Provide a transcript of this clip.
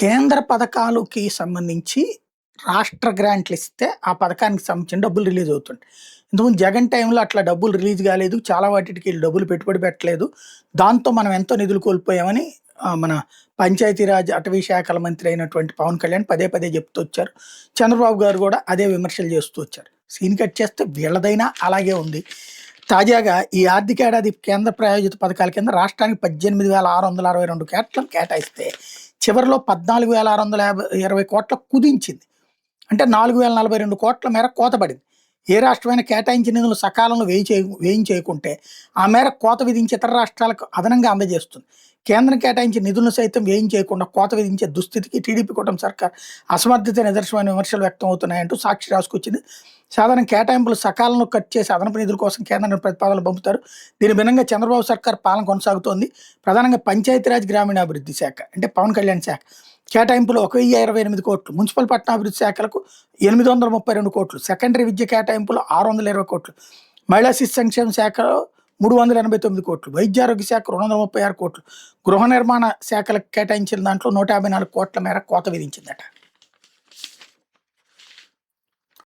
కేంద్ర పథకాలకి సంబంధించి రాష్ట్ర గ్రాంట్లు ఇస్తే ఆ పథకానికి సంబంధించిన డబ్బులు రిలీజ్ అవుతుంది. ఇంతకుముందు జగన్ టైంలో అట్లా డబ్బులు రిలీజ్ కాలేదు. చాలా వాటికి వీళ్ళు డబ్బులు పెట్టుబడి పెట్టలేదు. దాంతో మనం ఎంతో నిధులు కోల్పోయామని మన పంచాయతీరాజ్, అటవీ శాఖల మంత్రి అయినటువంటి పవన్ కళ్యాణ్ పదే పదే చెప్తూ వచ్చారు. చంద్రబాబు గారు కూడా అదే విమర్శలు చేస్తూ వచ్చారు. సీన్ కట్ చేస్తే వీళ్ళదైనా అలాగే ఉంది. తాజాగా ఈ ఆర్థిక ఏడాది కేంద్ర ప్రాయోజిత పథకాల కింద రాష్ట్రానికి 18,662 కోట్లను కేటాయిస్తే చివరిలో 14,620 కోట్ల కుదించింది. అంటే 4,042 కోట్ల మేర కోత పడింది. ఏ రాష్ట్రమైనా కేటాయించిన నిధులు సకాలంలో వేయించేయకుంటే ఆ మేర కోత విధించి ఇతర రాష్ట్రాలకు అదనంగా అందజేస్తుంది. కేంద్రం కేటాయించిన నిధులను సైతం వేయించేయకుండా కోత విధించే దుస్థితికి టీడీపీ కూటమి సర్కార్ అసమర్థత నిదర్శనమైన విమర్శలు వ్యక్తం అవుతున్నాయంటూ సాక్షి రాసుకొచ్చింది. సాధారణ కేటాయింపులు సకాలంలో ఖర్చు చేసి అదనపు నిధుల కోసం కేంద్రానికి ప్రతిపాదనలు పంపుతారు. దీని భిన్నంగా చంద్రబాబు సర్కార్ పాలన కొనసాగుతోంది. ప్రధానంగా పంచాయతీరాజ్ గ్రామీణాభివృద్ధి శాఖ అంటే పవన్ కళ్యాణ్ శాఖ కేటాయింపులు 1,028 కోట్లు, మున్సిపల్ పట్టణాభివృద్ధి శాఖలకు 832 కోట్లు, సెకండరీ విద్య కేటాయింపులు 620 కోట్లు, మహిళా శిశు సంక్షేమ శాఖలో 389 కోట్లు, వైద్యారోగ్య శాఖ 236 కోట్లు, గృహ నిర్మాణ శాఖలకు కేటాయించిన దాంట్లో 154 కోట్ల మేర కోత విధించిందట.